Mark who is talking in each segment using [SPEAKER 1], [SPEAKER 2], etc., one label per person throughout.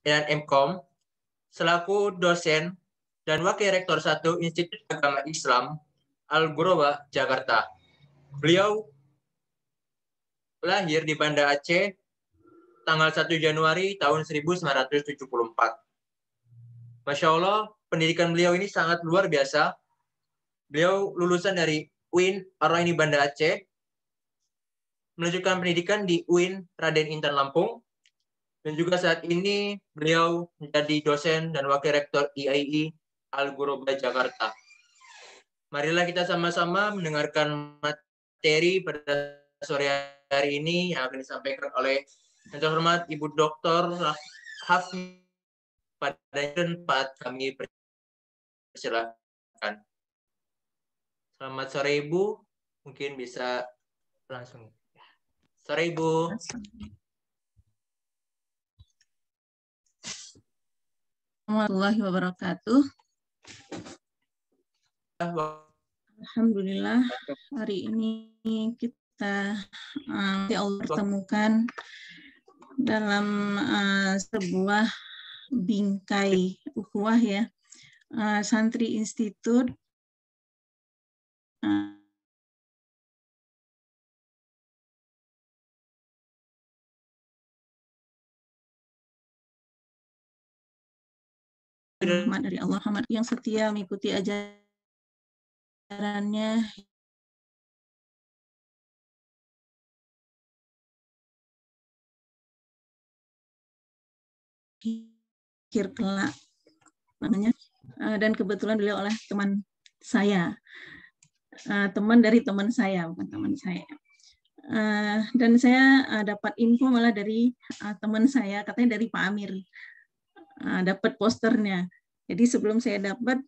[SPEAKER 1] dan MKOM, selaku dosen dan Wakil Rektor 1 Institut Agama Islam Al-Ghuraba, Jakarta. Beliau lahir di Banda Aceh tanggal 1 Januari tahun 1974. Masya Allah, pendidikan beliau ini sangat luar biasa. Beliau lulusan dari UIN Ar-Raini Banda Aceh, melanjutkan pendidikan di UIN Raden Intan Lampung, dan juga saat ini beliau menjadi dosen dan Wakil Rektor IAI Al-Ghuraba, Jakarta. Marilah kita sama-sama mendengarkan materi pada sore hari ini yang akan disampaikan oleh yang terhormat Ibu Dr. Hafni. Pada tempat kami persilakan. Selamat sore Ibu, mungkin bisa langsung. Sore Ibu.
[SPEAKER 2] Warahmatullahi wabarakatuh. Alhamdulillah, hari ini kita Allah pertemukan dalam sebuah bingkai ukhuwah ya, Santri Institut rahmat dari Allah, Muhammad yang setia mengikuti ajarannya akhir kelak namanya, dan kebetulan beliau oleh teman saya, teman dari teman saya, bukan teman saya. Dan saya dapat info malah dari teman saya, katanya dari Pak Amir, dapat posternya. Jadi sebelum saya dapat,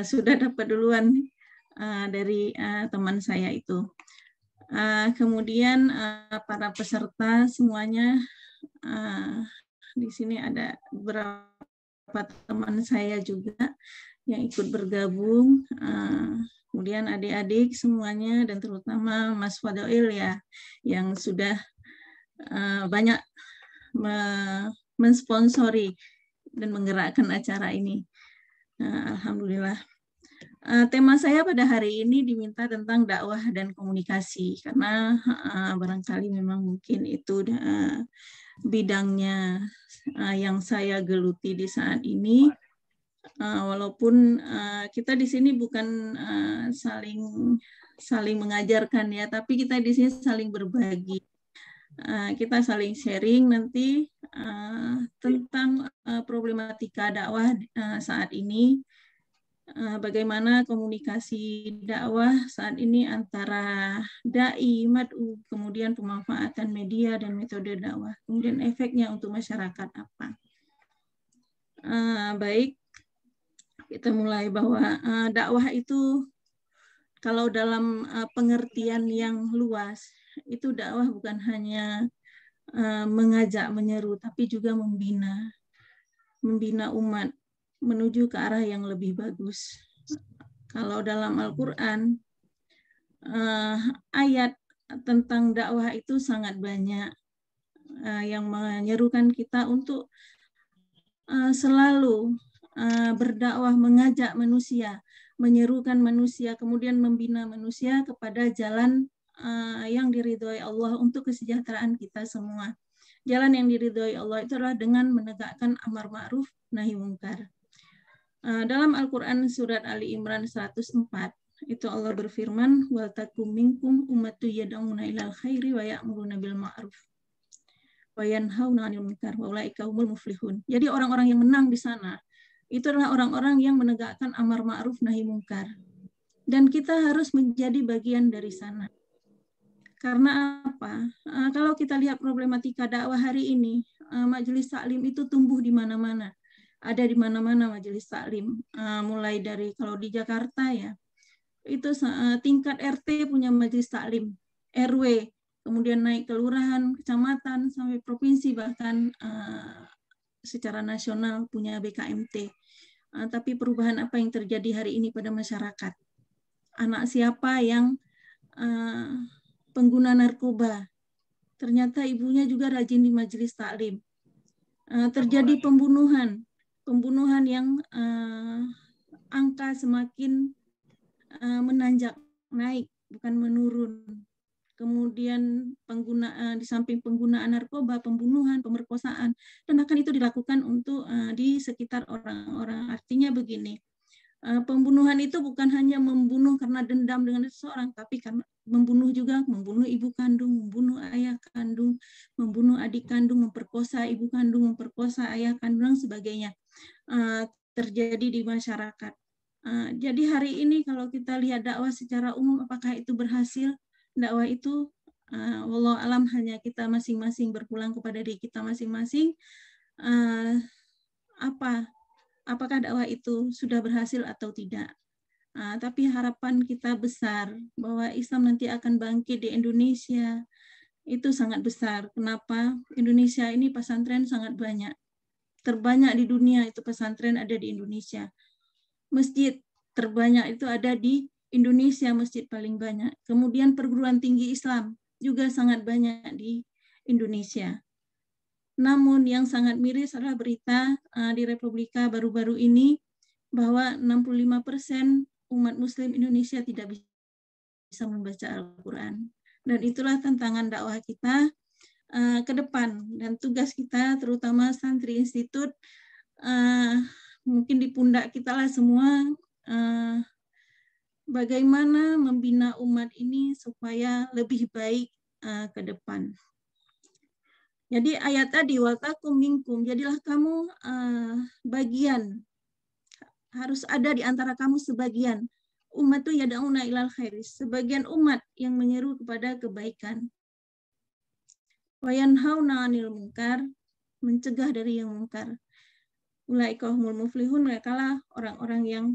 [SPEAKER 2] sudah dapat duluan dari teman saya itu. Kemudian para peserta semuanya, di sini ada beberapa teman saya juga yang ikut bergabung. Kemudian adik-adik semuanya dan terutama Mas Fadail ya, yang sudah banyak mensponsori dan menggerakkan acara ini. Alhamdulillah. Tema saya pada hari ini diminta tentang dakwah dan komunikasi, karena barangkali memang mungkin itu bidangnya yang saya geluti di saat ini. Walaupun kita di sini bukan saling mengajarkan ya, tapi kita di sini saling berbagi. Kita saling sharing nanti tentang problematika dakwah saat ini, bagaimana komunikasi dakwah saat ini antara dai, mad'u, kemudian pemanfaatan media dan metode dakwah, kemudian efeknya untuk masyarakat apa. Baik, kita mulai bahwa dakwah itu kalau dalam pengertian yang luas, itu dakwah bukan hanya mengajak, menyeru, tapi juga membina umat menuju ke arah yang lebih bagus. Kalau dalam Al-Quran, ayat tentang dakwah itu sangat banyak yang menyerukan kita untuk selalu berdakwah, mengajak manusia, menyerukan manusia, kemudian membina manusia kepada jalan yang diridhoi Allah untuk kesejahteraan kita semua. Jalan yang diridhoi Allah itu adalah dengan menegakkan amar ma'ruf nahi mungkar. Dalam Al-Quran surat Ali Imran 104, itu Allah berfirman, wal takum minkum ummatu yad'una ilal khairi wa ya'muruna bil ma'ruf wa yanhauna 'anil munkar wa ulaika humul muflihun. Jadi orang-orang yang menang di sana itu adalah orang-orang yang menegakkan amar ma'ruf nahi mungkar. Dan kita harus menjadi bagian dari sana. Karena apa? Kalau kita lihat problematika dakwah hari ini, majelis taklim itu tumbuh di mana-mana. Ada di mana-mana majelis taklim. Mulai dari kalau di Jakarta ya, itu tingkat RT punya majelis taklim, RW, kemudian naik kelurahan, kecamatan, sampai provinsi, bahkan secara nasional punya BKMT. Tapi perubahan apa yang terjadi hari ini pada masyarakat? Anak siapa yang pengguna narkoba? Ternyata ibunya juga rajin di majelis taklim. terjadi pembunuhan yang angka semakin menanjak naik, bukan menurun. Kemudian di samping penggunaan narkoba, pembunuhan, pemerkosaan, dan akan itu dilakukan untuk di sekitar orang-orang. Artinya begini, pembunuhan itu bukan hanya membunuh karena dendam dengan seseorang, tapi karena membunuh juga, membunuh ibu kandung, membunuh ayah kandung, membunuh adik kandung, memperkosa ibu kandung, memperkosa ayah kandung, dan sebagainya terjadi di masyarakat. Jadi hari ini kalau kita lihat dakwah secara umum, apakah itu berhasil? Dakwah itu, wallahu alam, hanya kita masing-masing berpulang kepada diri kita masing-masing. Apakah dakwah itu sudah berhasil atau tidak? Tapi harapan kita besar bahwa Islam nanti akan bangkit di Indonesia. Itu sangat besar. Kenapa? Indonesia ini pesantren sangat banyak. Terbanyak di dunia itu pesantren ada di Indonesia. Masjid terbanyak itu ada di Indonesia, masjid paling banyak. Kemudian perguruan tinggi Islam juga sangat banyak di Indonesia. Namun yang sangat miris adalah berita di Republika baru-baru ini bahwa 65% umat Muslim Indonesia tidak bisa membaca Al-Quran. Dan itulah tantangan dakwah kita ke depan. Dan tugas kita, terutama santri institut, mungkin di pundak kita lah semua, bagaimana membina umat ini supaya lebih baik ke depan. Jadi ayat tadi, watakum minkum, jadilah kamu bagian, harus ada di antara kamu sebagian. Umat itu yada'una ilal khairis, sebagian umat yang menyeru kepada kebaikan. Wa yanhauna 'anil munkar, mencegah dari yang mungkar. Ulaika humul muflihun, mereka lah orang-orang yang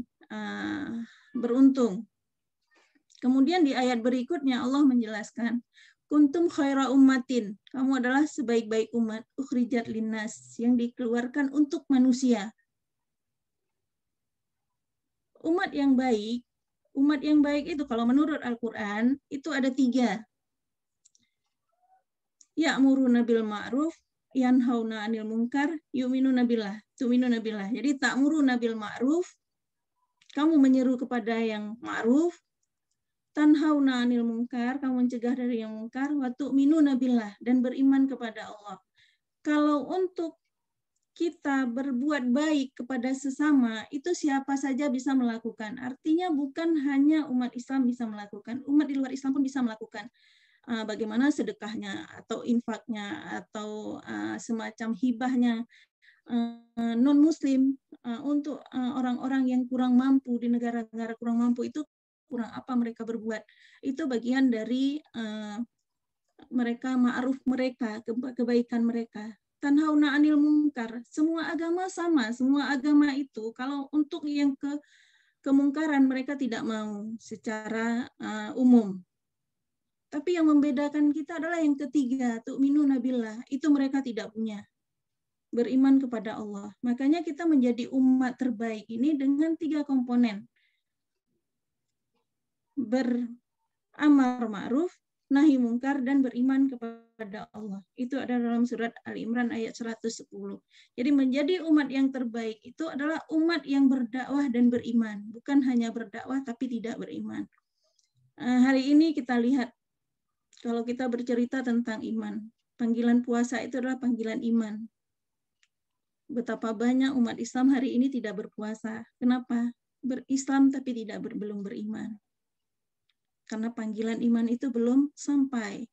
[SPEAKER 2] beruntung. Kemudian di ayat berikutnya Allah menjelaskan, kuntum khaira ummatin, kamu adalah sebaik-baik umat, ukhrijat linnas, yang dikeluarkan untuk manusia. Umat yang baik itu kalau menurut Al-Quran itu ada 3. Ya'muruna bil ma'ruf, yanhauna 'anil munkar, yu'minuna billah. Jadi ta'muruna bil ma'ruf, kamu menyeru kepada yang ma'ruf, tanhauna 'anil munkar, kamu mencegah dari yang munkar, wa tu'minuna billah, dan beriman kepada Allah. Kalau untuk kita berbuat baik kepada sesama, itu siapa saja bisa melakukan. Artinya bukan hanya umat Islam bisa melakukan, umat di luar Islam pun bisa melakukan. Bagaimana sedekahnya, atau infaknya, atau semacam hibahnya non-Muslim untuk orang-orang yang kurang mampu di negara-negara kurang mampu, itu kurang apa mereka berbuat. Itu bagian dari mereka ma'ruf mereka, kebaikan mereka. Tanhauna 'anil munkar, semua agama sama, semua agama itu kalau untuk yang kemungkaran mereka tidak mau secara umum. Tapi yang membedakan kita adalah yang ketiga, tu'minuna billah, itu mereka tidak punya. Beriman kepada Allah. Makanya kita menjadi umat terbaik ini dengan 3 komponen. Beramar ma'ruf, nahi mungkar, dan beriman kepada Allah. Itu ada dalam surat Al-Imran ayat 110. Jadi menjadi umat yang terbaik itu adalah umat yang berdakwah dan beriman. Bukan hanya berdakwah tapi tidak beriman. Hari ini kita lihat, kalau kita bercerita tentang iman, panggilan puasa itu adalah panggilan iman. Betapa banyak umat Islam hari ini tidak berpuasa. Kenapa? Berislam tapi belum beriman. Karena panggilan iman itu belum sampai.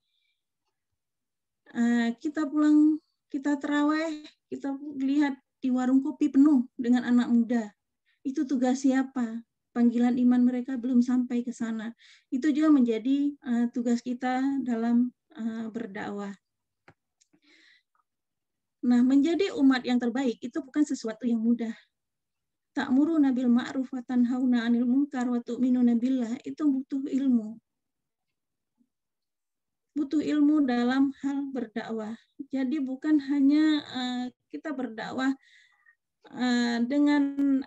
[SPEAKER 2] Kita pulang, kita tarawih, kita lihat di warung kopi penuh dengan anak muda. Itu tugas siapa? Panggilan iman mereka belum sampai ke sana. Itu juga menjadi tugas kita dalam berdakwah. Nah, menjadi umat yang terbaik itu bukan sesuatu yang mudah. Ta'muruna bil ma'ruf wa tanhauna 'anil munkar wa tu'minuna billah, itu butuh ilmu. Butuh ilmu dalam hal berdakwah. Jadi bukan hanya kita berdakwah dengan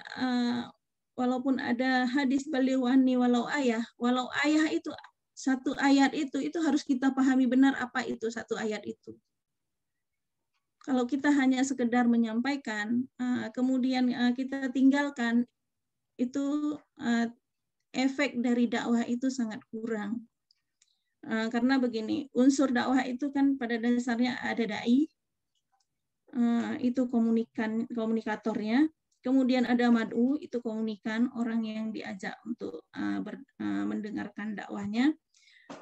[SPEAKER 2] walaupun ada hadis balighani walau ayah itu satu ayat itu harus kita pahami benar apa itu satu ayat itu. Kalau kita hanya sekedar menyampaikan, kemudian kita tinggalkan, itu efek dari dakwah itu sangat kurang. Karena begini, unsur dakwah itu kan pada dasarnya ada dai, itu komunikatornya, kemudian ada mad'u, itu komunikan, orang yang diajak untuk mendengarkan dakwahnya,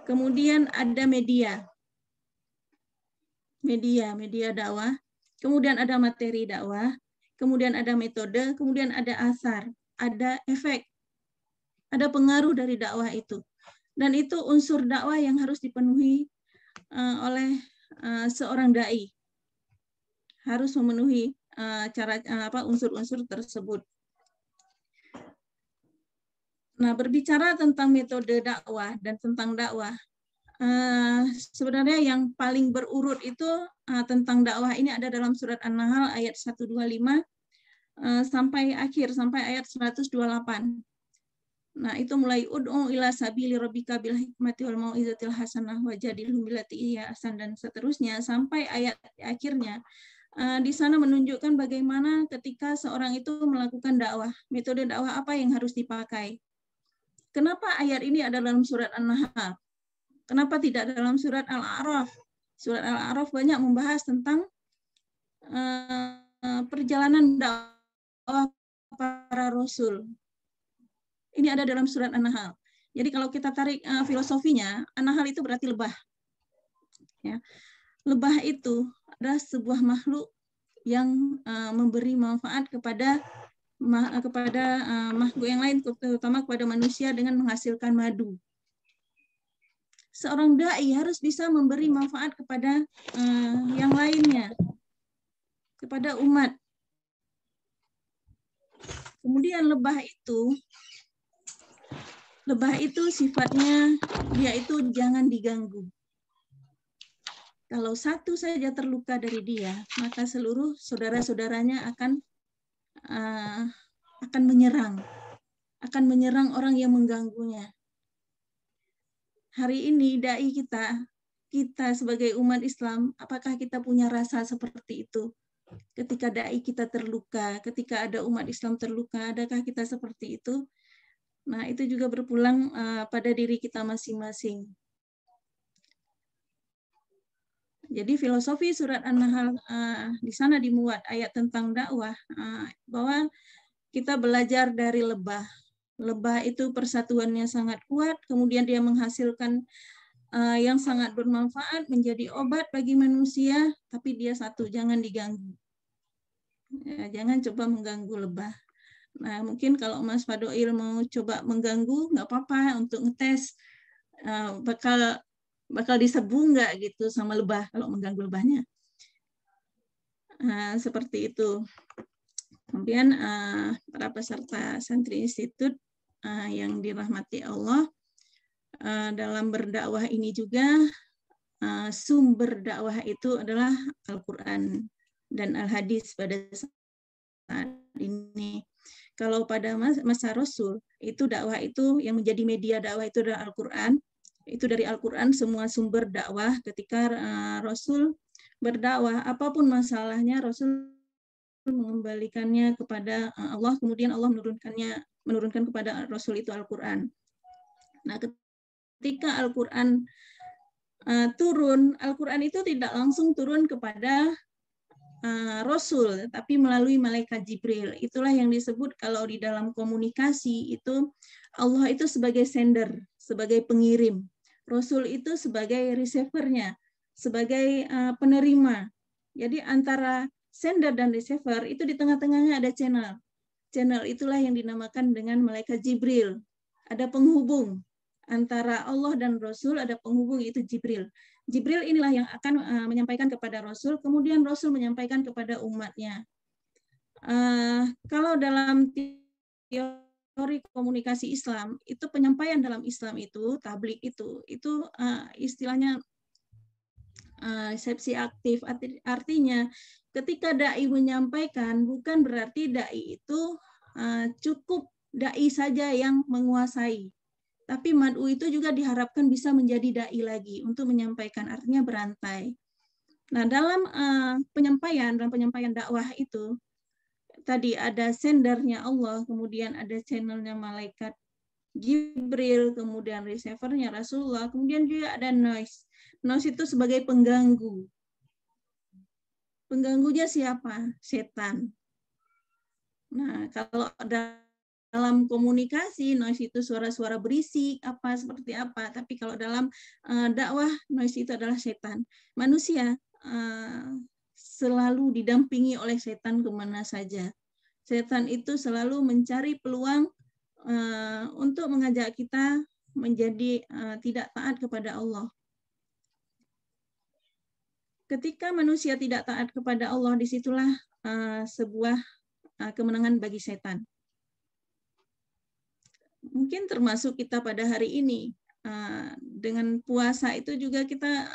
[SPEAKER 2] kemudian ada media dakwah, kemudian ada materi dakwah, kemudian ada metode, kemudian ada asar, ada efek, ada pengaruh dari dakwah itu. Dan itu unsur dakwah yang harus dipenuhi oleh seorang dai. Harus memenuhi unsur-unsur tersebut. Nah, berbicara tentang metode dakwah dan tentang dakwah, sebenarnya yang paling berurut itu tentang dakwah ini ada dalam surat An-Nahl ayat 125 sampai ayat 128. Nah, itu mulai ud'u ila sabili rabbika bil hikmati wal mau'izatil hasanah wajadilhum billati hiya ahsan dan seterusnya sampai ayat akhirnya. Di sana menunjukkan bagaimana ketika seorang itu melakukan dakwah, metode dakwah apa yang harus dipakai. Kenapa ayat ini ada dalam surat An-Nahl? Kenapa tidak dalam surat Al-A'raf? Surat Al-A'raf banyak membahas tentang perjalanan dakwah para rasul. Ini ada dalam surat An-Nahl. Jadi kalau kita tarik filosofinya, An-Nahl itu berarti lebah. Ya. Lebah itu adalah sebuah makhluk yang memberi manfaat kepada makhluk yang lain, terutama kepada manusia dengan menghasilkan madu. Seorang dai harus bisa memberi manfaat kepada yang lainnya, kepada umat. Kemudian lebah itu sifatnya dia itu jangan diganggu. Kalau satu saja terluka dari dia, maka seluruh saudara-saudaranya akan menyerang orang yang mengganggunya. Hari ini dai kita sebagai umat Islam, apakah kita punya rasa seperti itu? Ketika dai kita terluka, ketika ada umat Islam terluka, adakah kita seperti itu? Nah, itu juga berpulang pada diri kita masing-masing. Jadi filosofi surat An-Nahl di sana dimuat ayat tentang dakwah, bahwa kita belajar dari lebah. Lebah itu persatuannya sangat kuat, kemudian dia menghasilkan yang sangat bermanfaat, menjadi obat bagi manusia, tapi dia satu, jangan diganggu. Ya, jangan coba mengganggu lebah. Nah, mungkin kalau Mas Fadoil mau coba mengganggu, nggak apa-apa untuk ngetes bakal diserbu nggak gitu sama lebah kalau mengganggu lebahnya. Seperti itu. Kemudian para peserta Santri Institut yang dirahmati Allah, dalam berdakwah ini juga sumber dakwah itu adalah Al-Quran dan Al-Hadis pada saat ini. Kalau pada masa Rasul, itu dakwah itu yang menjadi media dakwah itu adalah Al-Quran. Itu dari Al-Quran semua sumber dakwah. Ketika Rasul berdakwah, apapun masalahnya, Rasul mengembalikannya kepada Allah, kemudian Allah menurunkan kepada Rasul itu Al-Quran. Nah, ketika Al-Quran turun, Al-Quran itu tidak langsung turun kepada Rasul, tapi melalui malaikat Jibril. Itulah yang disebut kalau di dalam komunikasi itu Allah itu sebagai sender, sebagai pengirim. Rasul itu sebagai receiver-nya, sebagai penerima. Jadi antara sender dan receiver itu di tengah-tengahnya ada channel. Channel itulah yang dinamakan dengan malaikat Jibril. Ada penghubung antara Allah dan Rasul, ada penghubung yaitu Jibril. Jibril inilah yang akan menyampaikan kepada Rasul, kemudian Rasul menyampaikan kepada umatnya. Kalau dalam teori komunikasi Islam, itu penyampaian dalam Islam itu, tablik itu istilahnya resepsi aktif. Artinya, ketika dai menyampaikan, bukan berarti dai itu cukup dai saja yang menguasai. Tapi mad'u itu juga diharapkan bisa menjadi dai lagi untuk menyampaikan, artinya berantai. Nah, dalam penyampaian dakwah itu tadi ada sendernya Allah, kemudian ada channelnya malaikat Jibril, kemudian receivernya Rasulullah, kemudian juga ada noise. Noise itu sebagai pengganggu. Pengganggunya siapa? Setan. Nah, kalau dalam komunikasi, noise itu suara-suara berisik, apa seperti apa. Tapi kalau dalam dakwah, noise itu adalah setan. Manusia selalu didampingi oleh setan kemana saja. Setan itu selalu mencari peluang untuk mengajak kita menjadi tidak taat kepada Allah. Ketika manusia tidak taat kepada Allah, disitulah sebuah kemenangan bagi setan. Mungkin termasuk kita pada hari ini. Dengan puasa itu juga kita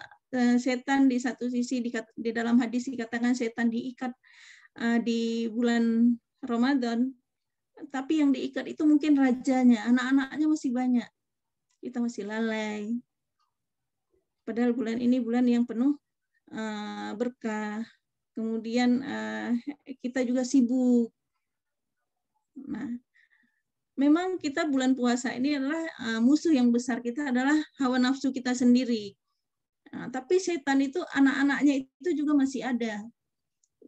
[SPEAKER 2] setan di satu sisi di dalam hadis dikatakan setan diikat di bulan Ramadan, tapi yang diikat itu mungkin rajanya, anak-anaknya masih banyak. Kita masih lalai. Padahal bulan ini bulan yang penuh berkah. Kemudian kita juga sibuk. Nah, memang kita bulan puasa ini adalah musuh yang besar kita adalah hawa nafsu kita sendiri. Tapi setan itu anak-anaknya itu juga masih ada.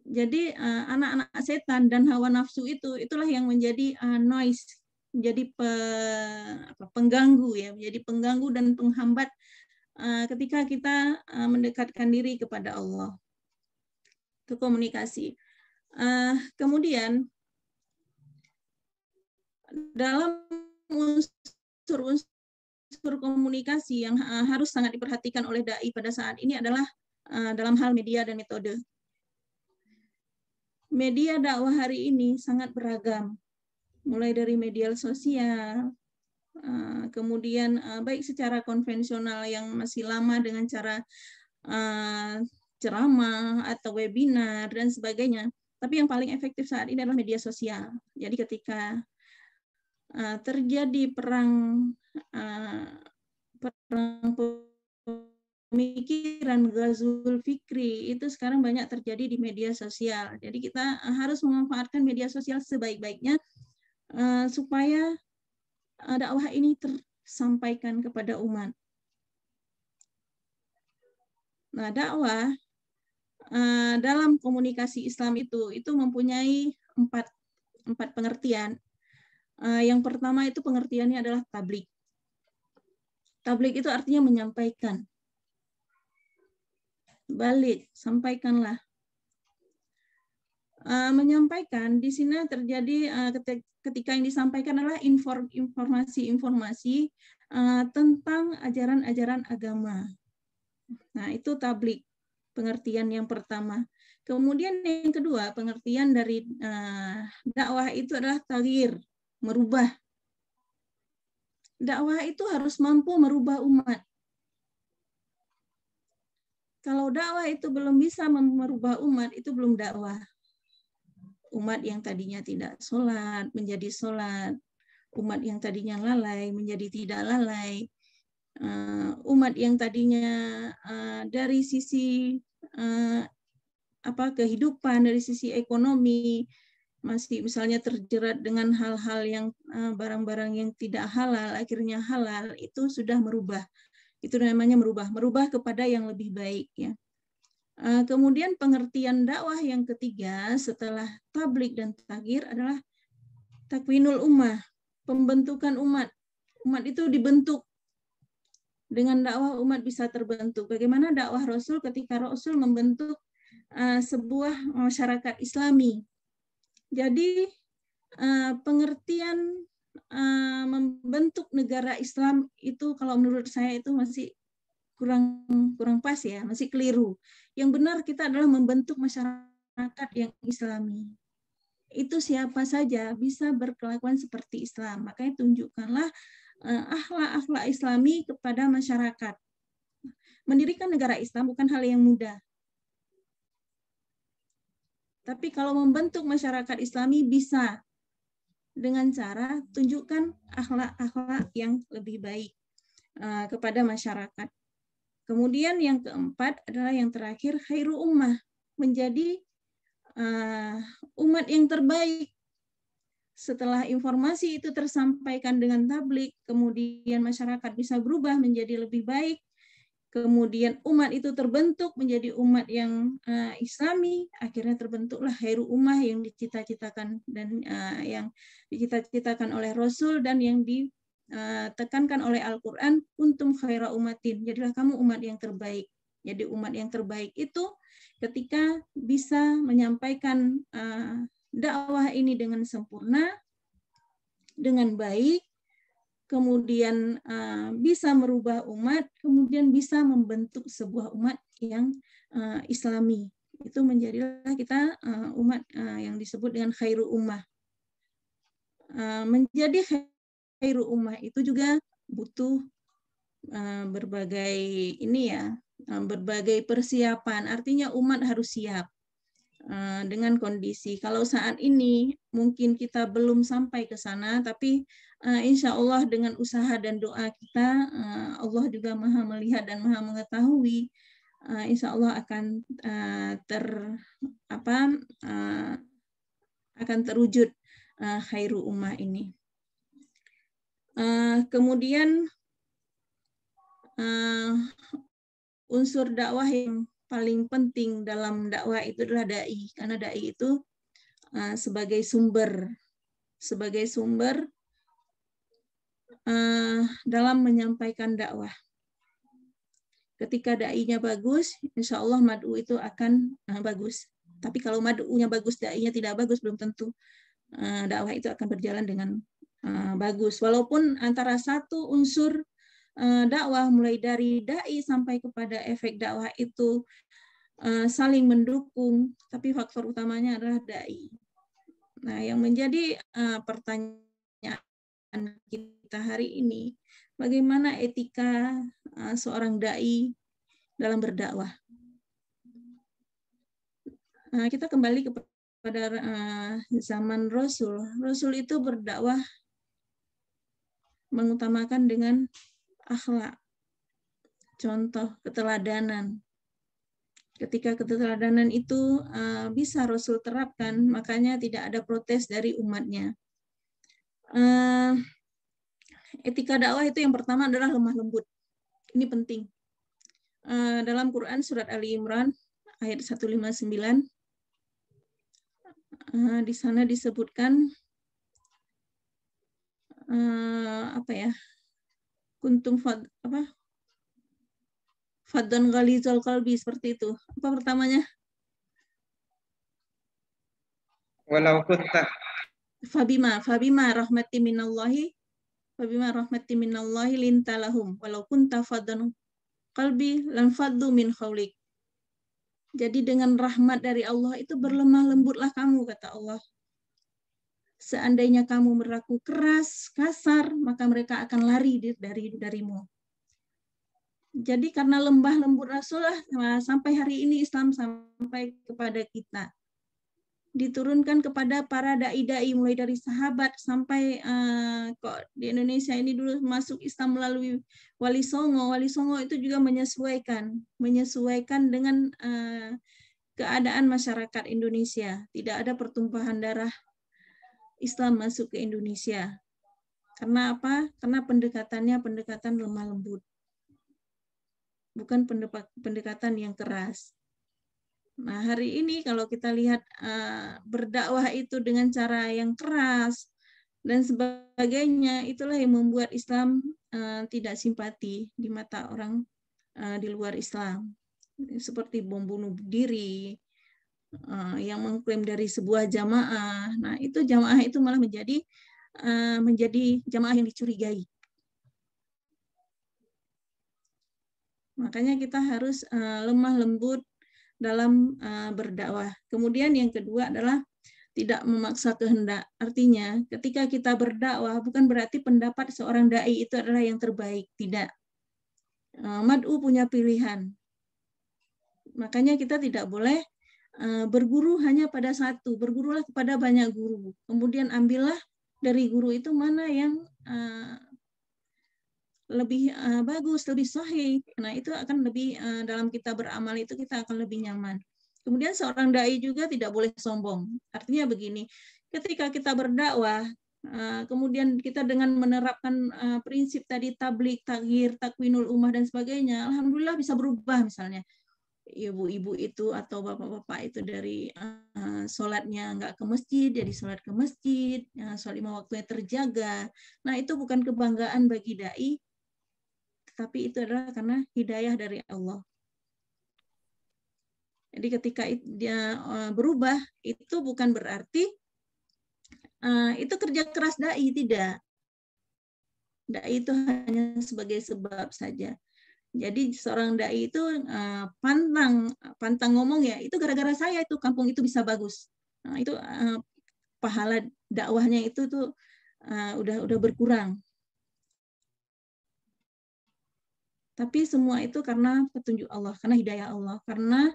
[SPEAKER 2] Jadi anak-anak setan dan hawa nafsu itulah yang menjadi noise, menjadi pengganggu ya, menjadi pengganggu dan penghambat ketika kita mendekatkan diri kepada Allah. Itu komunikasi. Kemudian dalam unsur komunikasi yang harus sangat diperhatikan oleh dai pada saat ini adalah dalam hal media dan metode. Media dakwah hari ini sangat beragam, mulai dari media sosial, kemudian baik secara konvensional yang masih lama dengan cara ceramah atau webinar dan sebagainya. Tapi yang paling efektif saat ini adalah media sosial. Jadi ketika terjadi perang pemikiran Ghazul Fikri itu sekarang banyak terjadi di media sosial. Jadi kita harus memanfaatkan media sosial sebaik-baiknya supaya dakwah ini tersampaikan kepada umat. Nah, dakwah dalam komunikasi Islam itu mempunyai empat pengertian. Yang pertama itu pengertiannya adalah tabligh. Tabligh itu artinya menyampaikan. Balik, sampaikanlah. Menyampaikan di sini terjadi ketika yang disampaikan adalah informasi-informasi tentang ajaran-ajaran agama. Nah, itu tabligh, pengertian yang pertama. Kemudian yang kedua, pengertian dari dakwah itu adalah taghyir, merubah. Dakwah itu harus mampu merubah umat. Kalau dakwah itu belum bisa merubah umat, itu belum dakwah. Umat yang tadinya tidak sholat, menjadi sholat. Umat yang tadinya lalai, menjadi tidak lalai. Umat yang tadinya dari sisi kehidupan, dari sisi ekonomi, masih misalnya terjerat dengan hal-hal yang barang-barang yang tidak halal, akhirnya halal, itu sudah merubah. Itu namanya merubah kepada yang lebih baik ya. Kemudian pengertian dakwah yang ketiga setelah tabligh dan taghyir adalah takwinul ummah, pembentukan umat. Umat itu dibentuk. Dengan dakwah umat bisa terbentuk. Bagaimana dakwah Rasul ketika Rasul membentuk sebuah masyarakat Islami. Jadi pengertian membentuk negara Islam itu kalau menurut saya itu masih kurang pas ya, masih keliru. Yang benar kita adalah membentuk masyarakat yang Islami. Itu siapa saja bisa berkelakuan seperti Islam. Makanya tunjukkanlah akhlak-akhlak Islami kepada masyarakat. Mendirikan negara Islam bukan hal yang mudah. Tapi kalau membentuk masyarakat Islami bisa dengan cara tunjukkan akhlak-akhlak yang lebih baik kepada masyarakat. Kemudian yang keempat adalah yang terakhir, khairu ummah, menjadi umat yang terbaik. Setelah informasi itu tersampaikan dengan tablik, kemudian masyarakat bisa berubah menjadi lebih baik, kemudian umat itu terbentuk menjadi umat yang Islami, akhirnya terbentuklah khairu ummah yang dicita-citakan dan yang dicita-citakan oleh Rasul dan yang ditekankan oleh Al-Quran, kuntum khaira ummatin, jadilah kamu umat yang terbaik. Jadi umat yang terbaik itu ketika bisa menyampaikan dakwah ini dengan sempurna, dengan baik, kemudian bisa merubah umat, kemudian bisa membentuk sebuah umat yang Islami. Itu menjadilah kita umat yang disebut dengan khairu ummah. Menjadi khairu ummah itu juga butuh berbagai berbagai persiapan. Artinya umat harus siap dengan kondisi. Kalau saat ini mungkin kita belum sampai ke sana, tapi insya Allah dengan usaha dan doa kita, Allah juga Maha melihat dan Maha mengetahui. Insya Allah akan akan terwujud khairu ummah ini. Kemudian unsur dakwah yang paling penting dalam dakwah itu adalah dai, karena dai itu sebagai sumber dalam menyampaikan dakwah. Ketika dai-nya bagus, insya Allah mad'u itu akan bagus. Tapi kalau mad'unya bagus, dai-nya tidak bagus, belum tentu dakwah itu akan berjalan dengan bagus. Walaupun antara satu unsur dakwah mulai dari dai sampai kepada efek dakwah itu saling mendukung, tapi faktor utamanya adalah dai. Nah, yang menjadi pertanyaan kita hari ini, bagaimana etika seorang dai dalam berdakwah? Kita kembali kepada zaman Rasul. Rasul itu berdakwah mengutamakan dengan akhlak, contoh keteladanan. Ketika keteladanan itu bisa Rasul terapkan, makanya tidak ada protes dari umatnya. Etika dakwah itu yang pertama adalah lemah lembut. Ini penting. Dalam Quran surat Ali Imran ayat 159, di sana disebutkan kuntum faddan ghalizal qalbi, seperti itu. Apa pertamanya?
[SPEAKER 3] Walau kunta
[SPEAKER 2] Fabima rahmati minallahi lintalahum walau kunta faddan qalbi lan faddu min khawlik. Jadi dengan rahmat dari Allah itu berlemah lembutlah kamu, kata Allah. Seandainya kamu berlaku keras, kasar, maka mereka akan lari darimu. Jadi karena lembah lembut Rasulullah, sampai hari ini Islam sampai kepada kita. Diturunkan kepada para dai-dai mulai dari sahabat sampai kok di Indonesia ini dulu masuk Islam melalui Wali Songo. Wali Songo itu juga menyesuaikan dengan keadaan masyarakat Indonesia. Tidak ada pertumpahan darah Islam masuk ke Indonesia. Karena apa? Karena pendekatan lemah lembut. Bukan pendekatan yang keras. Nah, hari ini kalau kita lihat berdakwah itu dengan cara yang keras dan sebagainya, itulah yang membuat Islam tidak simpati di mata orang di luar Islam. Seperti bom bunuh diri, yang mengklaim dari sebuah jamaah. Nah, itu jamaah itu malah menjadi jamaah yang dicurigai. Makanya kita harus lemah lembut dalam berdakwah. Kemudian yang kedua adalah tidak memaksa kehendak. Artinya, ketika kita berdakwah bukan berarti pendapat seorang dai itu adalah yang terbaik. Tidak. Mad'u punya pilihan. Makanya kita tidak boleh berguru hanya pada satu, bergurulah kepada banyak guru. Kemudian ambillah dari guru itu mana yang lebih bagus, lebih sahih. Nah, itu akan lebih dalam kita beramal itu kita akan lebih nyaman. Kemudian seorang dai juga tidak boleh sombong. Artinya begini, ketika kita berdakwah, kemudian kita dengan menerapkan prinsip tadi tablik, taghir, takwinul ummah dan sebagainya, alhamdulillah bisa berubah misalnya. Ibu-ibu itu atau bapak-bapak itu dari sholatnya nggak ke masjid, jadi sholat ke masjid, sholat 5 waktunya terjaga. Nah, itu bukan kebanggaan bagi dai, tetapi itu adalah karena hidayah dari Allah. Jadi ketika dia berubah, itu bukan berarti itu kerja keras dai, tidak. Dai itu hanya sebagai sebab saja. Jadi seorang dai itu pantang ngomong ya, itu gara-gara saya itu kampung itu bisa bagus. Nah, itu pahala dakwahnya itu tuh udah berkurang. Tapi semua itu karena petunjuk Allah, karena hidayah Allah, karena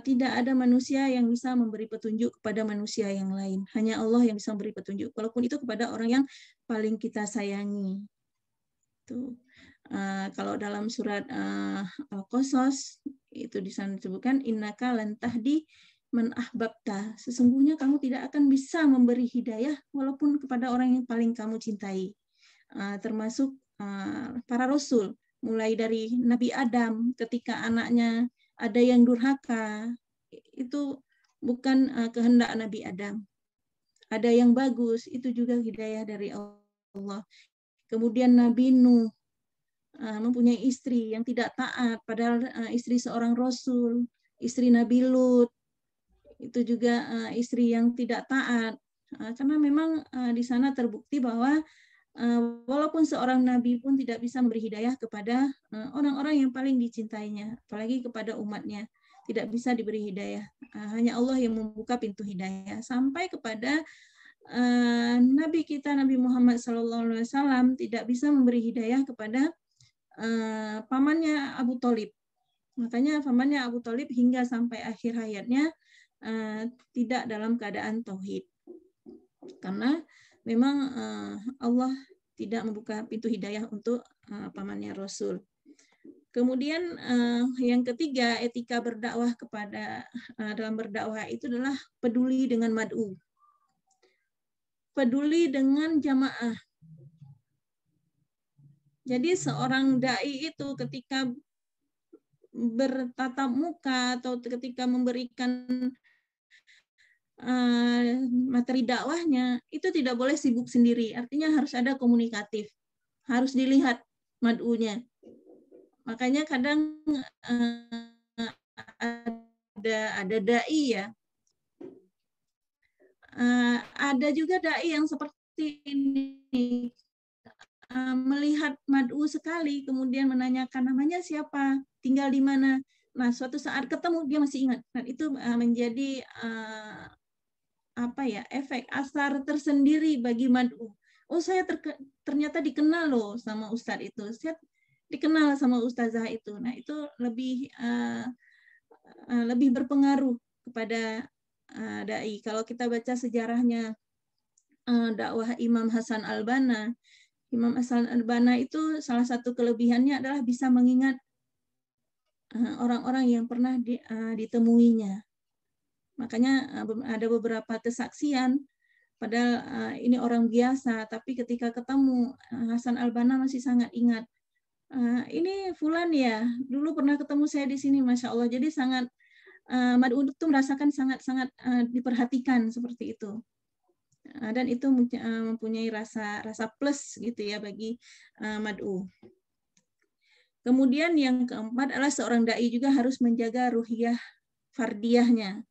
[SPEAKER 2] tidak ada manusia yang bisa memberi petunjuk kepada manusia yang lain. Hanya Allah yang bisa memberi petunjuk, walaupun itu kepada orang yang paling kita sayangi. Tuh. Kalau dalam surat Al-Qasas itu di sana disebutkan innaka lan tahdi man ahbabta. Sesungguhnya kamu tidak akan bisa memberi hidayah walaupun kepada orang yang paling kamu cintai. Termasuk para rasul, mulai dari Nabi Adam ketika anaknya ada yang durhaka, itu bukan kehendak Nabi Adam. Ada yang bagus, itu juga hidayah dari Allah. Kemudian Nabi Nuh mempunyai istri yang tidak taat, padahal istri seorang rasul, istri Nabi Lut, itu juga istri yang tidak taat. Karena memang di sana terbukti bahwa walaupun seorang nabi pun tidak bisa memberi hidayah kepada orang-orang yang paling dicintainya, apalagi kepada umatnya, tidak bisa diberi hidayah. Hanya Allah yang membuka pintu hidayah sampai kepada Nabi kita Nabi Muhammad SAW tidak bisa memberi hidayah kepada pamannya Abu Thalib. Makanya pamannya Abu Thalib hingga sampai akhir hayatnya tidak dalam keadaan tauhid. Karena memang Allah tidak membuka pintu hidayah untuk pamannya Rasul. Kemudian yang ketiga, etika berdakwah dalam berdakwah itu adalah peduli dengan mad'u. Peduli dengan jamaah. Jadi seorang dai itu ketika bertatap muka atau ketika memberikan materi dakwahnya itu tidak boleh sibuk sendiri, artinya harus ada komunikatif, harus dilihat mad'unya. Makanya kadang ada dai ya, ada juga dai yang seperti ini, melihat mad'u sekali kemudian menanyakan namanya siapa, tinggal di mana. Nah, suatu saat ketemu dia masih ingat. Dan itu menjadi efek asar tersendiri bagi mad'u. Oh, saya ternyata dikenal loh sama ustadz itu. Saya dikenal sama ustazah itu. Nah, itu lebih berpengaruh kepada dai. Kalau kita baca sejarahnya dakwah Imam Hasan al-Banna, Imam Hasan al-Banna itu salah satu kelebihannya adalah bisa mengingat orang-orang yang pernah ditemuinya. Makanya ada beberapa kesaksian, padahal ini orang biasa, tapi ketika ketemu Hasan al-Banna masih sangat ingat. Ini fulan ya, dulu pernah ketemu saya di sini, masya Allah. Jadi sangat mad'u itu merasakan sangat-sangat diperhatikan seperti itu. Dan itu mempunyai rasa plus gitu ya bagi mad'u. Kemudian yang keempat adalah seorang dai juga harus menjaga ruhiyah fardiyahnya.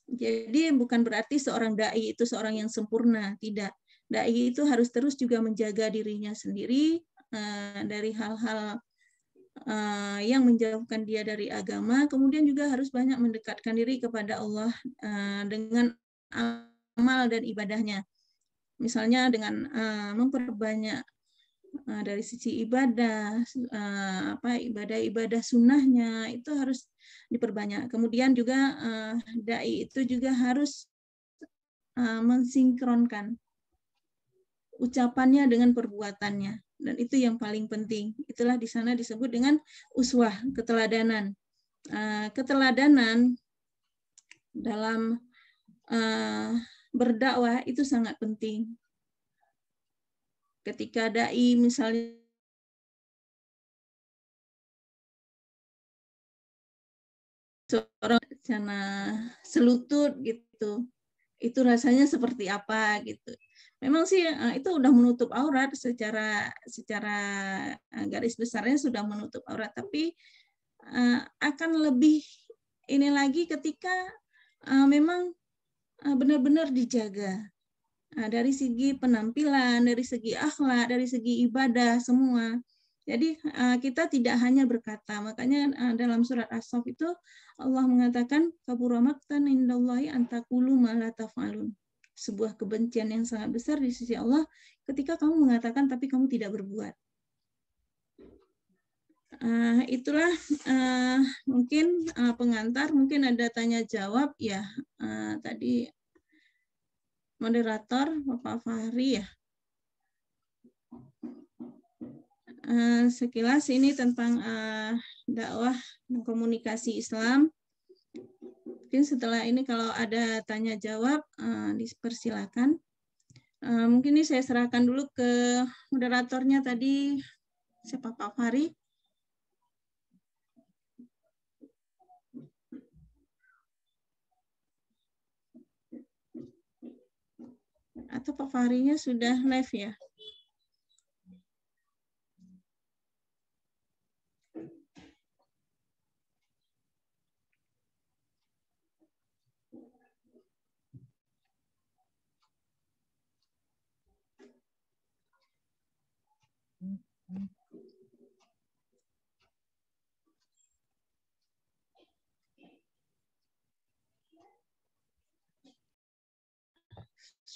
[SPEAKER 2] Jadi bukan berarti seorang dai itu seorang yang sempurna, tidak. Dai itu harus terus juga menjaga dirinya sendiri dari hal-hal yang menjauhkan dia dari agama, kemudian juga harus banyak mendekatkan diri kepada Allah dengan amal dan ibadahnya. Misalnya dengan memperbanyak dari sisi ibadah, ibadah-ibadah sunnahnya itu harus diperbanyak. Kemudian juga dai itu juga harus mensinkronkan ucapannya dengan perbuatannya. Dan itu yang paling penting. Itulah di sana disebut dengan uswah, keteladanan. Keteladanan dalam berdakwah itu sangat penting. Ketika dai misalnya seorang sana selutut gitu, itu rasanya seperti apa gitu. Memang sih itu udah menutup aurat secara garis besarnya sudah menutup aurat, tapi akan lebih ini lagi ketika memang benar-benar dijaga dari segi penampilan, dari segi akhlak, dari segi ibadah semua. Jadi kita tidak hanya berkata, makanya dalam surat As-Saff itu Allah mengatakan kabura maqtan indallahi an taqulu ma la taf'alun. Sebuah kebencian yang sangat besar di sisi Allah ketika kamu mengatakan tapi kamu tidak berbuat. Itulah mungkin pengantar, mungkin ada tanya jawab ya. Tadi moderator Bapak Fahri ya. Sekilas ini tentang dakwah dan komunikasi Islam. Mungkin setelah ini kalau ada tanya jawab dipersilakan. Mungkin ini saya serahkan dulu ke moderatornya tadi, siapa Pak Fahri? Atau Pak Fahrinya sudah live ya?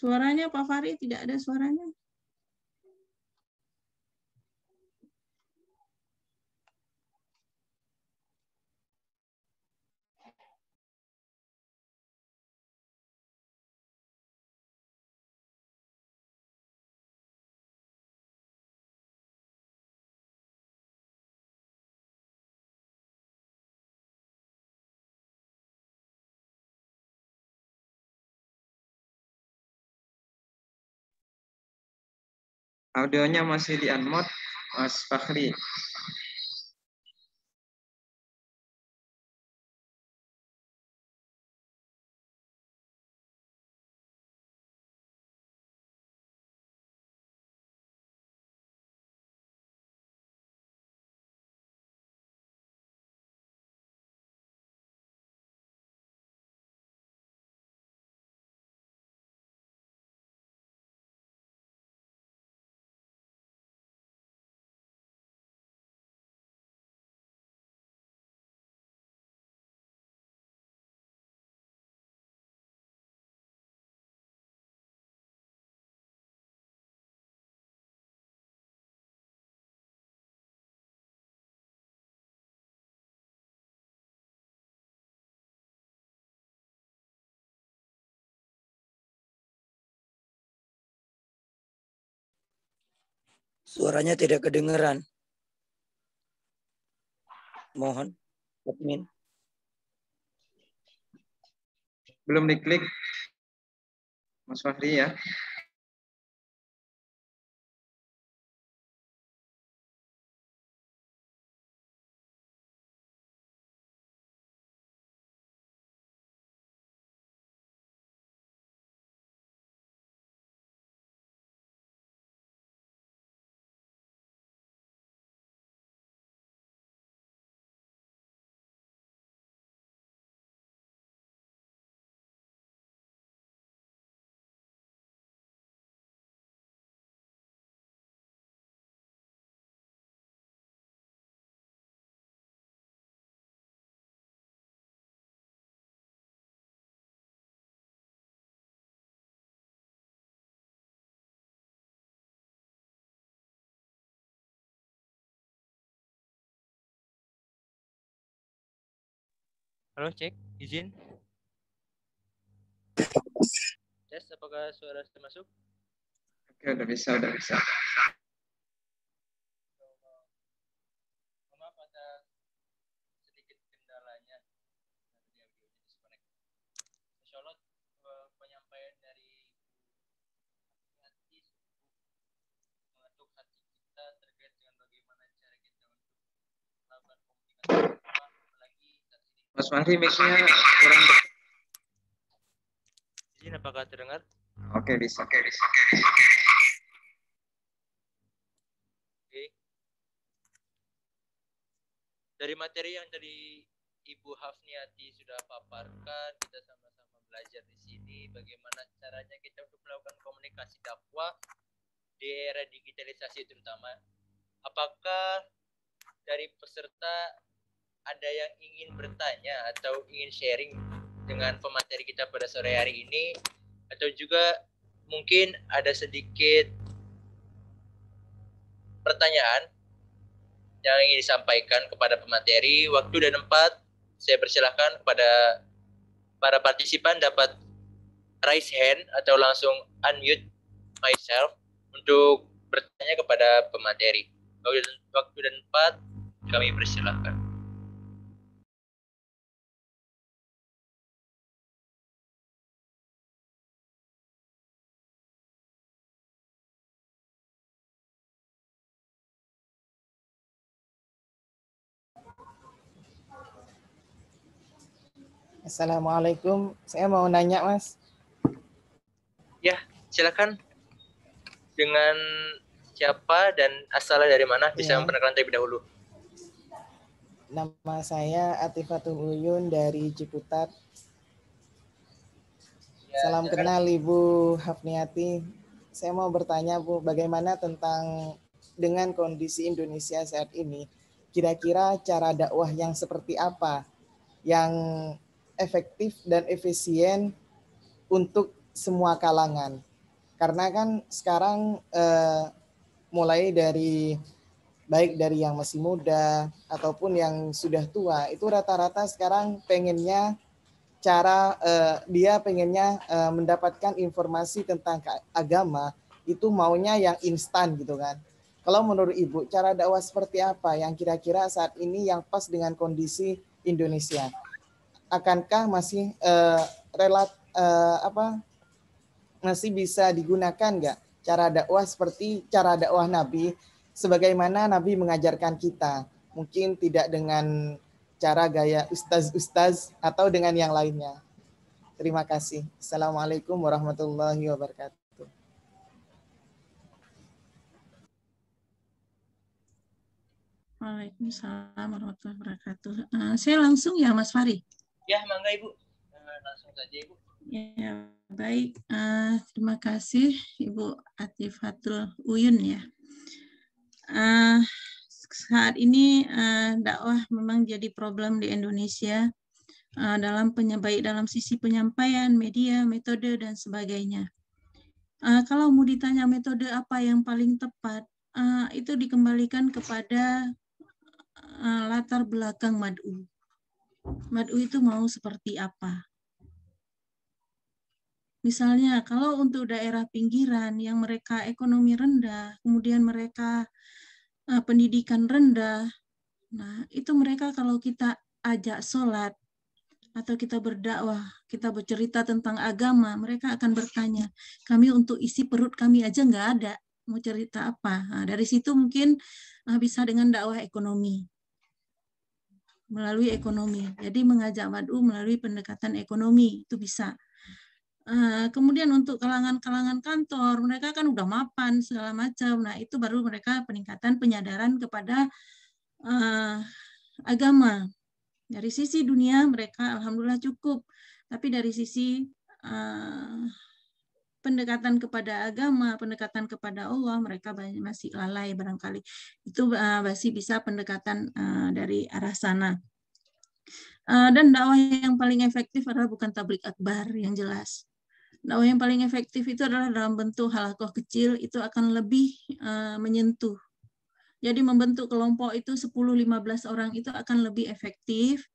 [SPEAKER 2] Suaranya Pak Fahri tidak ada suaranya.
[SPEAKER 3] Audionya masih di unmute, Mas Fahri.
[SPEAKER 4] Suaranya tidak kedengeran. Mohon, admin.
[SPEAKER 3] Belum diklik, Mas Fahri ya.
[SPEAKER 1] Halo, cek, izin. Tes, apakah suara sudah masuk?
[SPEAKER 3] Oke, udah bisa. Mas Fahri, mic-nya kurang.
[SPEAKER 1] Izin, apakah terdengar?
[SPEAKER 3] Oke, bisa.
[SPEAKER 1] Oke. Dari materi yang tadi Ibu Hafniati sudah paparkan, kita sama-sama belajar di sini bagaimana caranya kita untuk melakukan komunikasi dakwah di era digitalisasi terutama. Apakah dari peserta ada yang ingin bertanya atau ingin sharing dengan pemateri kita pada sore hari ini, atau juga mungkin ada sedikit pertanyaan yang ingin disampaikan kepada pemateri? Waktu dan tempat saya persilahkan kepada para partisipan dapat raise hand atau langsung unmute myself untuk bertanya kepada pemateri. Waktu dan tempat kami persilahkan.
[SPEAKER 5] Assalamualaikum, saya mau nanya Mas.
[SPEAKER 1] Ya, silakan. Dengan siapa dan asalnya dari mana? Bisa
[SPEAKER 5] Ya.
[SPEAKER 1] memperkenalkan terlebih dahulu.
[SPEAKER 5] Nama saya Atifatul Uyun dari Ciputat.
[SPEAKER 1] Ya,
[SPEAKER 5] Salam
[SPEAKER 1] silakan.
[SPEAKER 5] kenal Ibu Hafniati. Saya mau bertanya Bu, bagaimana tentang dengan kondisi Indonesia saat ini? Kira-kira cara dakwah yang seperti apa yang efektif dan efisien untuk semua kalangan? Karena kan sekarang mulai dari baik dari yang masih muda ataupun yang sudah tua, itu rata-rata sekarang pengennya dia pengennya mendapatkan informasi tentang agama itu maunya yang instan gitu kan. Kalau menurut Ibu, cara dakwah seperti apa yang kira-kira saat ini yang pas dengan kondisi Indonesia? Akankah masih masih bisa digunakan nggak cara dakwah seperti cara dakwah Nabi sebagaimana Nabi mengajarkan kita? Mungkin tidak dengan cara gaya ustaz-ustaz atau dengan yang lainnya. Terima kasih. Assalamualaikum warahmatullahi wabarakatuh.
[SPEAKER 2] Waalaikumsalam warahmatullahi wabarakatuh. Saya langsung ya Mas Fahri.
[SPEAKER 1] Ya, mangga Ibu. Langsung saja Ibu.
[SPEAKER 2] Ya, baik. Terima kasih Ibu Atifatul Uyun ya. Saat ini dakwah memang jadi problem di Indonesia dalam sisi penyampaian, media, metode dan sebagainya. Kalau mau ditanya metode apa yang paling tepat, itu dikembalikan kepada latar belakang mad'u. Mad'u itu mau seperti apa? Misalnya kalau untuk daerah pinggiran yang mereka ekonomi rendah, kemudian mereka pendidikan rendah, nah itu mereka kalau kita ajak sholat atau kita berdakwah, kita bercerita tentang agama, mereka akan bertanya, kami untuk isi perut kami aja nggak ada, mau cerita apa? Nah, dari situ mungkin bisa dengan dakwah ekonomi, melalui ekonomi. Jadi mengajak mad'u melalui pendekatan ekonomi, itu bisa. Kemudian untuk kalangan-kalangan kantor, mereka kan udah mapan segala macam. Nah, itu baru mereka peningkatan penyadaran kepada agama. Dari sisi dunia mereka alhamdulillah cukup, tapi dari sisi pendekatan kepada agama, pendekatan kepada Allah, mereka masih lalai barangkali. Itu masih bisa pendekatan dari arah sana. Dan dakwah yang paling efektif adalah bukan tablik akbar yang jelas. Dakwah yang paling efektif itu adalah dalam bentuk halaqah kecil, itu akan lebih menyentuh. Jadi membentuk kelompok itu 10-15 orang itu akan lebih efektif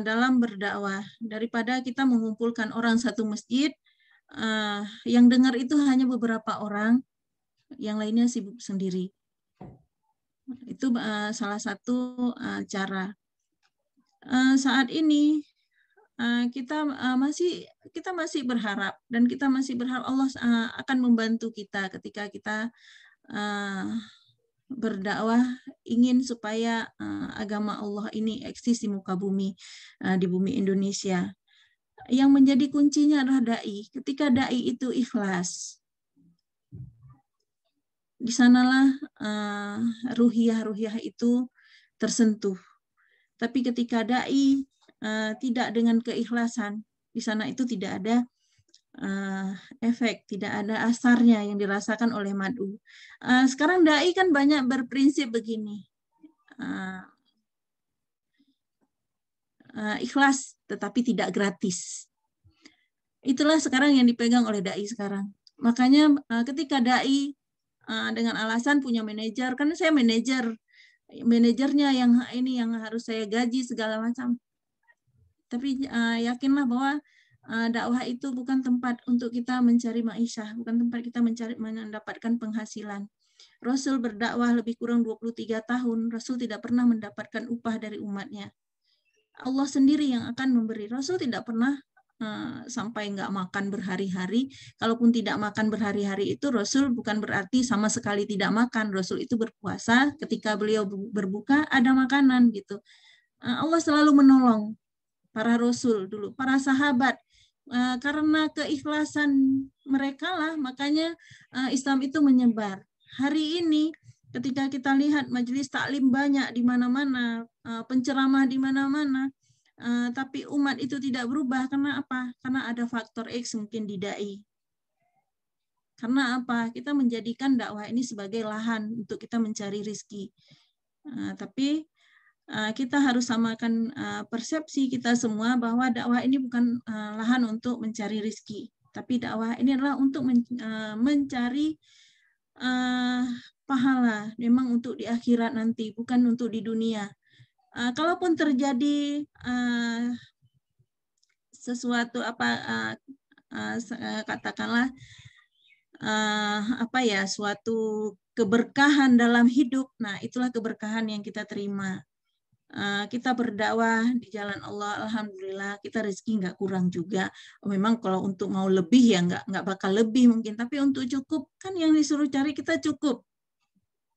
[SPEAKER 2] dalam berdakwah daripada kita mengumpulkan orang satu masjid yang dengar itu hanya beberapa orang, yang lainnya sibuk sendiri. Itu salah satu cara. Saat ini kita masih berharap dan kita masih berharap Allah akan membantu kita ketika kita berdakwah ingin supaya agama Allah ini eksis di muka bumi, di bumi Indonesia. Yang menjadi kuncinya adalah dai. Ketika dai itu ikhlas, di sanalah ruhiyah itu tersentuh. Tapi ketika dai tidak dengan keikhlasan, di sana itu tidak ada efek, tidak ada asarnya yang dirasakan oleh mad'u. Sekarang dai kan banyak berprinsip begini, ikhlas tetapi tidak gratis. Itulah sekarang yang dipegang oleh dai sekarang. Makanya ketika dai dengan alasan punya manajer, kan saya manajernya yang ini yang harus saya gaji segala macam. Tapi yakinlah bahwa dakwah itu bukan tempat untuk kita mencari ma'isyah, bukan tempat kita mendapatkan penghasilan. Rasul berdakwah lebih kurang 23 tahun, Rasul tidak pernah mendapatkan upah dari umatnya. Allah sendiri yang akan memberi. Rasul tidak pernah sampai nggak makan berhari-hari. Kalaupun tidak makan berhari-hari itu Rasul bukan berarti sama sekali tidak makan. Rasul itu berpuasa, ketika beliau berbuka ada makanan gitu. Allah selalu menolong para Rasul dulu, para sahabat. Karena keikhlasan mereka lah, makanya Islam itu menyebar. Hari ini ketika kita lihat majelis taklim banyak di mana-mana, penceramah di mana-mana, tapi umat itu tidak berubah. Karena apa? Karena ada faktor X mungkin di dai. Karena apa? Kita menjadikan dakwah ini sebagai lahan untuk kita mencari rezeki. Tapi kita harus samakan persepsi kita semua bahwa dakwah ini bukan lahan untuk mencari rezeki, tapi dakwah ini adalah untuk mencari pahala, memang untuk di akhirat nanti, bukan untuk di dunia. Kalaupun terjadi sesuatu katakanlah suatu keberkahan dalam hidup, nah itulah keberkahan yang kita terima. Kita berdakwah di jalan Allah, alhamdulillah kita rezeki nggak kurang juga. Memang kalau untuk mau lebih ya nggak bakal lebih mungkin, tapi untuk cukup kan yang disuruh cari kita cukup.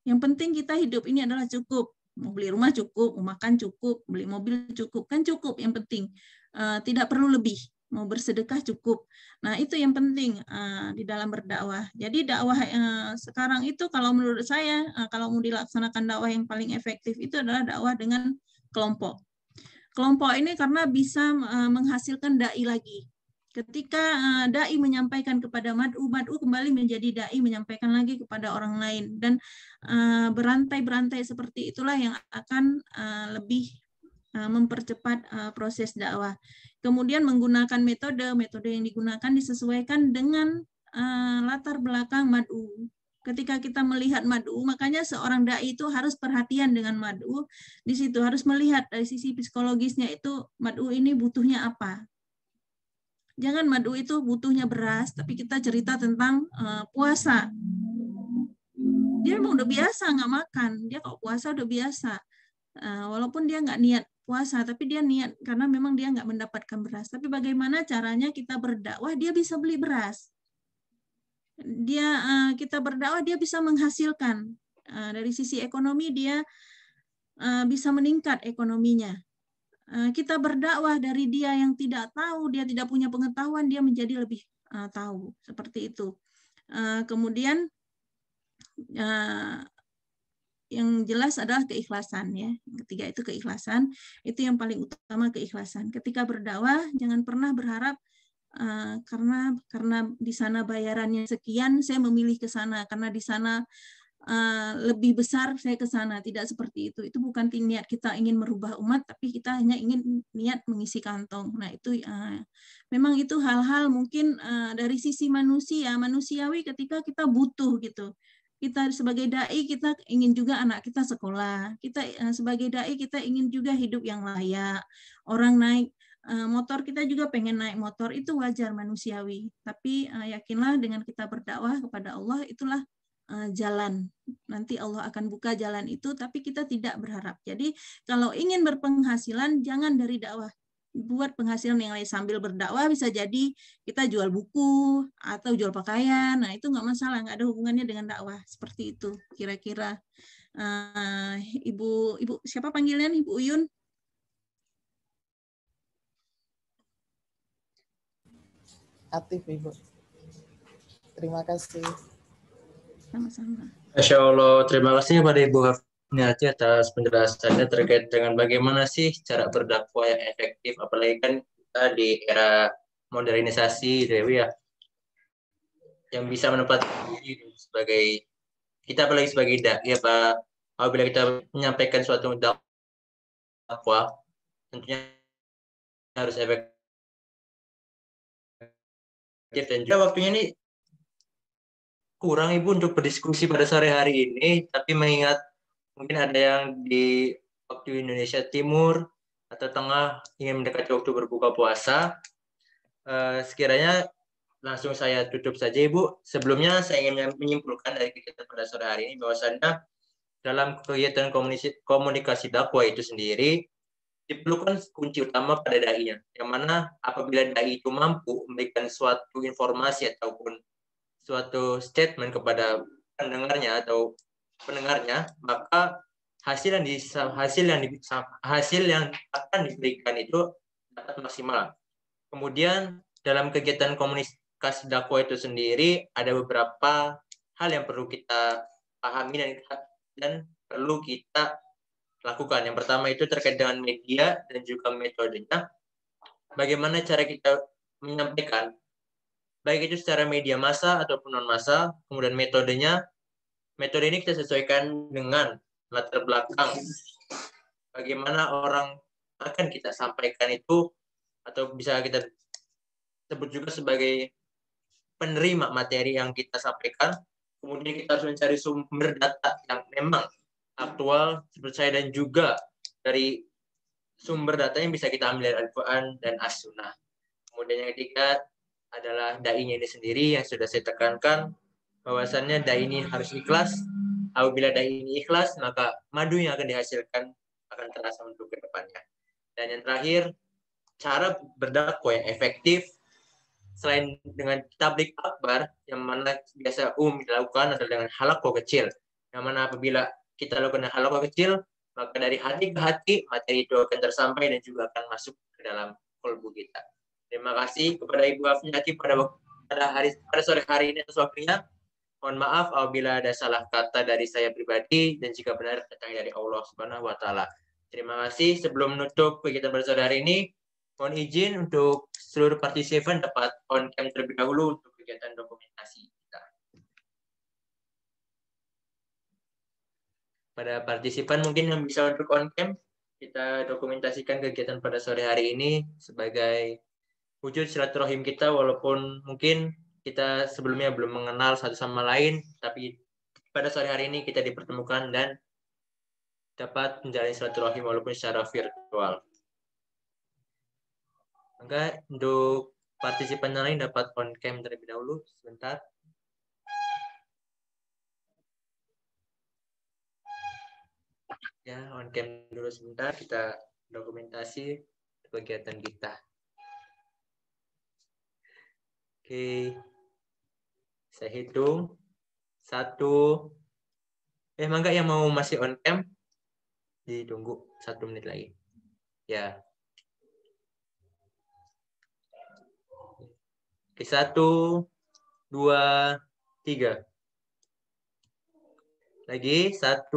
[SPEAKER 2] Yang penting kita hidup ini adalah cukup. Mau beli rumah cukup, mau makan cukup, beli mobil cukup, kan cukup. Yang penting tidak perlu lebih. Mau bersedekah cukup. Nah itu yang penting di dalam berdakwah. Jadi dakwah sekarang itu kalau menurut saya kalau mau dilaksanakan dakwah yang paling efektif itu adalah dakwah dengan kelompok. Kelompok ini karena bisa menghasilkan dai lagi. Ketika dai menyampaikan kepada mad'u, mad'u kembali menjadi dai menyampaikan lagi kepada orang lain, dan berantai-berantai seperti itulah yang akan lebih mempercepat proses dakwah. Kemudian menggunakan metode yang digunakan disesuaikan dengan latar belakang mad'u. Ketika kita melihat mad'u, makanya seorang dai itu harus perhatian dengan mad'u. Di situ harus melihat dari sisi psikologisnya itu mad'u ini butuhnya apa. Jangan mad'u itu butuhnya beras, tapi kita cerita tentang puasa. Dia memang udah biasa nggak makan, dia kalau puasa udah biasa. Walaupun dia nggak niat puasa, tapi dia niat karena memang dia nggak mendapatkan beras. Tapi bagaimana caranya kita berdakwah, dia bisa beli beras. Kita berdakwah, dia bisa menghasilkan. Dari sisi ekonomi dia bisa meningkat ekonominya. Kita berdakwah dari dia yang tidak tahu, dia tidak punya pengetahuan, dia menjadi lebih tahu. Seperti itu. Kemudian yang jelas adalah keikhlasan ya. Ketiga itu keikhlasan, itu yang paling utama, keikhlasan. Ketika berdakwah jangan pernah berharap karena di sana bayarannya sekian saya memilih ke sana, karena di sana lebih besar saya ke sana. Tidak seperti itu. Itu bukan niat kita ingin merubah umat, tapi kita hanya ingin niat mengisi kantong. Nah itu memang itu hal-hal mungkin dari sisi manusiawi ketika kita butuh gitu. Kita sebagai dai kita ingin juga anak kita sekolah. Kita sebagai dai kita ingin juga hidup yang layak. Orang naik motor, kita juga pengen naik motor, itu wajar manusiawi. Tapi yakinlah dengan kita berdakwah kepada Allah, itulah jalan. Nanti Allah akan buka jalan itu, tapi kita tidak berharap. Jadi kalau ingin berpenghasilan, jangan dari dakwah. Buat penghasilan yang lain sambil berdakwah, bisa jadi kita jual buku atau jual pakaian. Nah itu nggak masalah, nggak ada hubungannya dengan dakwah. Seperti itu kira-kira. Ibu siapa panggilan Ibu Uyun?
[SPEAKER 5] Atif, Ibu. Terima kasih.
[SPEAKER 2] Sama-sama.
[SPEAKER 1] Masya Allah, terima kasih kepada Ibu Hafniati atas penjelasannya terkait dengan bagaimana sih cara berdakwah yang efektif, apalagi kan kita di era modernisasi, Dewi ya, yang bisa menempatkan diri sebagai kita, apalagi sebagai dai, Pak, apabila kita menyampaikan suatu dakwah, tentunya harus efektif, dan juga waktunya ini kurang Ibu untuk berdiskusi pada sore hari ini, tapi mengingat mungkin ada yang di waktu Indonesia Timur atau Tengah ingin mendekati waktu berbuka puasa, sekiranya langsung saya tutup saja Ibu. Sebelumnya saya ingin menyimpulkan dari kegiatan pada sore hari ini bahwasannya dalam kegiatan komunikasi dakwah itu sendiri diperlukan kunci utama pada dai-nya, yang mana apabila dai itu mampu memberikan suatu informasi ataupun suatu statement kepada pendengarnya atau pendengarnya, maka hasil yang akan diberikan itu dapat maksimal. Kemudian dalam kegiatan komunikasi dakwah itu sendiri ada beberapa hal yang perlu kita pahami dan perlu kita lakukan. Yang pertama itu terkait dengan media dan juga metodenya. Bagaimana cara kita menyampaikan, baik itu secara media massa ataupun non massa. Kemudian metode ini kita sesuaikan dengan latar belakang bagaimana orang akan kita sampaikan itu, atau bisa kita sebut juga sebagai penerima materi yang kita sampaikan. Kemudian kita harus mencari sumber data yang memang aktual, terpercaya, dan juga dari sumber data yang bisa kita ambil dari Al-Quran dan As-Sunnah. Kemudian yang ketiga adalah dai-nya ini sendiri yang sudah saya tekankan, bahwasannya dai ini harus ikhlas. Apabila dai ini ikhlas, maka madu yang akan dihasilkan akan terasa untuk ke depannya. Dan yang terakhir, cara berdakwah yang efektif selain dengan tabligh akbar, yang mana biasa dilakukan adalah dengan halaqah kecil, yang mana apabila kita lakukan halaqah kecil, maka dari hati ke hati materi itu akan tersampaikan dan juga akan masuk ke dalam kalbu kita. Terima kasih kepada Ibu Hafniati pada sore hari ini atas waktunya. Mohon maaf apabila ada salah kata dari saya pribadi dan jika benar datang dari Allah Subhanahu wa taala. Terima kasih. Sebelum menutup kegiatan pada sore hari ini, mohon izin untuk seluruh partisipan dapat on cam terlebih dahulu untuk kegiatan dokumentasi kita. Pada partisipan mungkin yang bisa untuk on cam, kita dokumentasikan kegiatan pada sore hari ini sebagai wujud silaturahim kita, walaupun mungkin kita sebelumnya belum mengenal satu sama lain, tapi pada sore hari ini kita dipertemukan dan dapat menjalin silaturahim walaupun secara virtual. Maka untuk partisipan yang lain dapat on cam terlebih dahulu sebentar. Ya, on cam dulu sebentar, kita dokumentasi kegiatan kita. Oke, saya hitung 1. Mangga yang mau masih on cam ditunggu 1 menit lagi. Ya. Oke, 1, 2, 3. Lagi 1,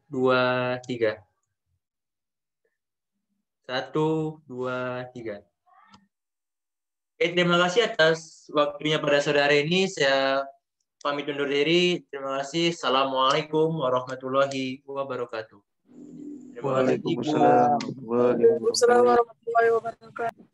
[SPEAKER 1] 2, 3. 1, 2, 3. Oke, terima kasih atas waktunya pada sore hari ini. Saya pamit undur diri. Terima kasih. Assalamualaikum warahmatullahi wabarakatuh. Terima kasih.
[SPEAKER 6] Waalaikumsalam warahmatullahi wabarakatuh.